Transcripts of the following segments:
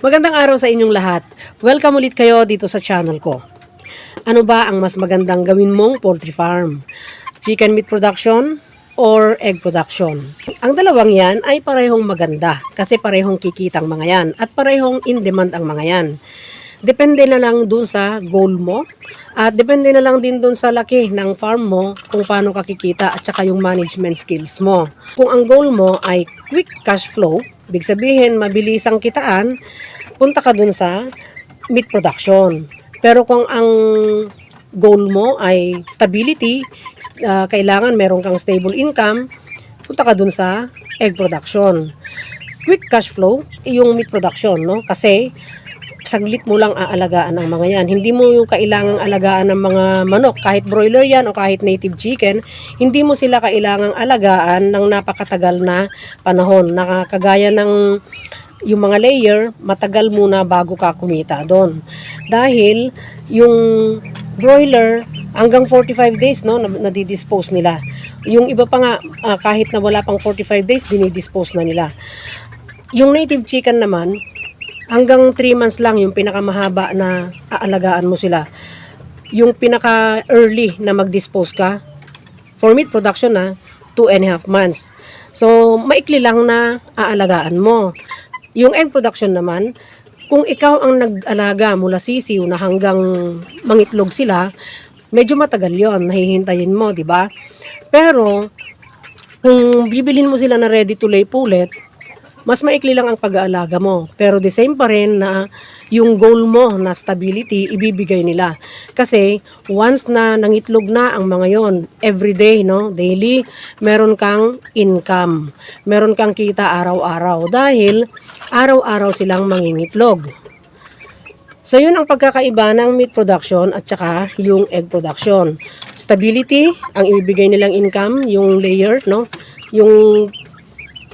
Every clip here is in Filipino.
Magandang araw sa inyong lahat. Welcome ulit kayo dito sa channel ko. Ano ba ang mas magandang gawin mong poultry farm? Chicken meat production or egg production? Ang dalawang yan ay parehong maganda kasi parehong kikitang mga yan at parehong in demand ang mga yan. Depende na lang dun sa goal mo at depende na lang din dun sa laki ng farm mo kung paano ka kikita at saka yung management skills mo. Kung ang goal mo ay quick cash flow, ibig sabihin mabilis ang kitaan, punta ka dun sa meat production. Pero kung ang goal mo ay stability, kailangan meron kang stable income, punta ka dun sa egg production. Quick cash flow, yung meat production, no? Kasi saglit mo lang aalagaan ang mga yan. Hindi mo yung kailangang alagaan ng mga manok, kahit broiler yan o kahit native chicken, hindi mo sila kailangang alagaan ng napakatagal na panahon. Nakakagaya ng yung mga layer, matagal muna bago ka kumita doon. Dahil yung broiler, hanggang 45 days no, nadidispose nila. Yung iba pa nga, kahit na wala pang 45 days, dinidispose na nila. Yung native chicken naman, hanggang 3 months lang yung pinakamahaba na aalagaan mo sila. Yung pinaka-early na mag-dispose ka, for meat production 2.5 months. So, maikli lang na aalagaan mo. Yung egg production naman, kung ikaw ang nag-alaga mula sisiw na hanggang mangitlog sila, medyo matagal yon, nahihintayin mo, di ba? Pero, kung bibilhin mo sila na ready to lay pullet, mas maikli lang ang pag-aalaga mo. Pero the same pa rin na yung goal mo na stability, ibibigay nila. Kasi once na nangitlog na ang mga yon, everyday, no, daily, meron kang income. Meron kang kita araw-araw dahil araw-araw silang mangingitlog. So yun ang pagkakaiba ng meat production at saka yung egg production. Stability, ang ibibigay nilang income, yung layer, no, yung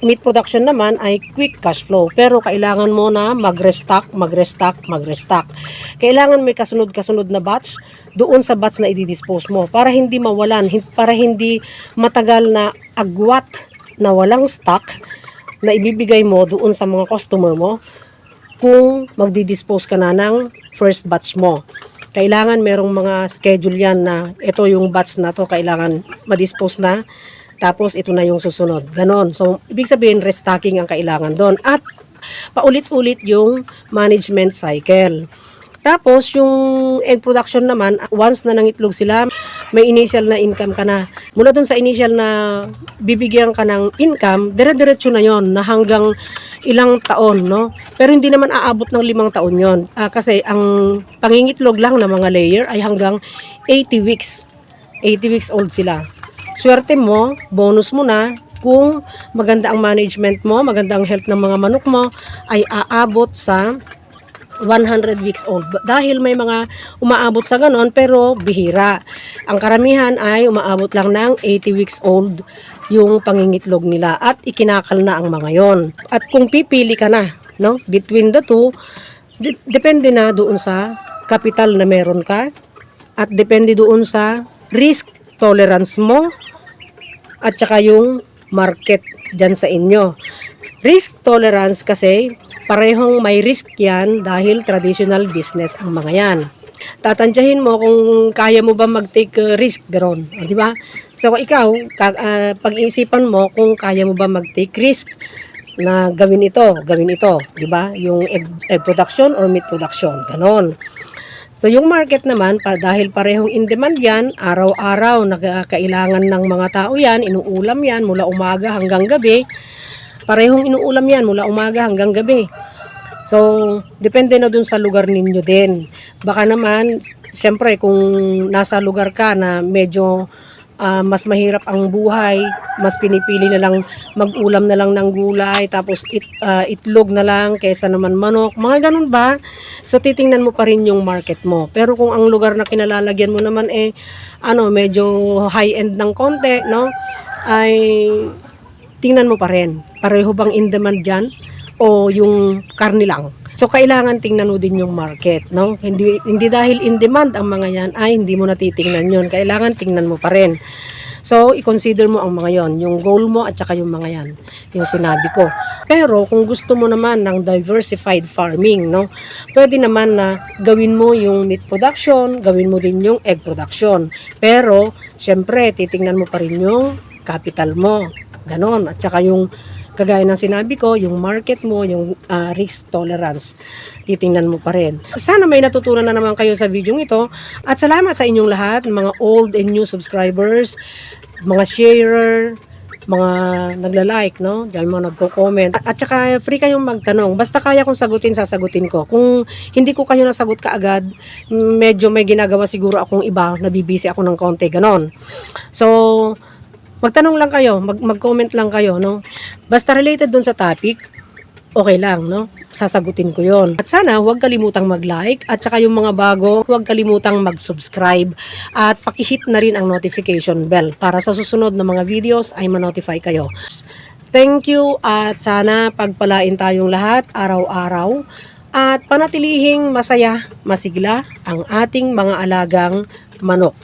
meat production naman ay quick cash flow. Pero kailangan mo na mag-restock. Kailangan may kasunod-kasunod na batch doon sa batch na i-dispose mo para hindi mawalan, para hindi matagal na agwat na walang stock na ibibigay mo doon sa mga customer mo kung magdi-dispose ka na ng first batch mo. Kailangan merong mga schedule yan na ito yung batch na to kailangan ma-dispose na. Tapos ito na yung susunod. Ganon. So, ibig sabihin, restocking ang kailangan doon. At paulit-ulit yung management cycle. Tapos, yung egg production naman, once na nangitlog sila, may initial na income ka na. Mula doon sa initial na bibigyan ka ng income, dire-diretso na yon na hanggang ilang taon, no? Pero hindi naman aabot ng 5 taon yon. Kasi ang pangingitlog lang ng mga layer ay hanggang 80 weeks. 80 weeks old sila. Swerte mo, bonus mo na, kung maganda ang management mo, maganda ang health ng mga manok mo, ay aabot sa 100 weeks old. Dahil may mga umaabot sa ganon, pero bihira. Ang karamihan ay umaabot lang ng 80 weeks old yung pangingitlog nila at ikinakal na ang mga yon. At kung pipili ka na, no, between the two, depende na doon sa capital na meron ka at depende doon sa risk tolerance mo at saka yung market dyan sa inyo. Risk tolerance kasi parehong may risk yan dahil traditional business ang mga yan. Tatantyahin mo kung kaya mo ba mag-take risk garon, di ba? So ikaw, pag-iisipan mo kung kaya mo ba mag-take risk na gawin ito, di ba? Yung egg production or meat production, ganon. So yung market naman, dahil parehong in demand yan, araw-araw kailangan ng mga tao yan, inuulam yan mula umaga hanggang gabi. Parehong inuulam yan mula umaga hanggang gabi. So, depende na dun sa lugar ninyo din. Baka naman, siyempre kung nasa lugar ka na medyo mas mahirap ang buhay, mas pinipili na lang mag-ulam na lang ng gulay, tapos itlog na lang kaysa naman manok, mga ganun ba? So titingnan mo pa rin yung market mo. Pero kung ang lugar na kinalalagyan mo naman medyo high-end ng konti, no? Ay tingnan mo pa rin. Pareho bang in demand dyan o yung karni lang? So kailangan tingnan mo din yung market, no? Hindi dahil in demand ang mga yan ay hindi mo natitingnan yon. Kailangan tingnan mo pa rin. So, i-consider mo ang mga yon, yung goal mo at saka yung mga yan, yung sinabi ko. Pero, kung gusto mo naman ng diversified farming, no, pwede naman na gawin mo yung meat production, gawin mo din yung egg production. Pero, syempre, titingnan mo pa rin yung capital mo. Ganon. At saka yung kagaya ng sinabi ko, yung market mo, yung risk tolerance, titingnan mo pa rin. Sana may natutunan na naman kayo sa video ito. At salamat sa inyong lahat, mga old and new subscribers, mga sharer, mga nagla-like, no? Diyan mga nagko-comment. At saka free kayong magtanong. Basta kaya kong sagutin, sasagutin ko. Kung hindi ko kayo nasagot kaagad, medyo may ginagawa siguro akong iba, nabibisi ako ng konti, ganon. So, magtanong lang kayo, mag-comment lang kayo, no? Basta related dun sa topic, okay lang, no? Sasagutin ko yon. At sana huwag kalimutang mag-like at saka yung mga bago, huwag kalimutang mag-subscribe at pakihit na rin ang notification bell para sa susunod na mga videos ay ma-notify kayo. Thank you at sana pagpalain tayong lahat araw-araw at panatilihing masaya, masigla ang ating mga alagang manok.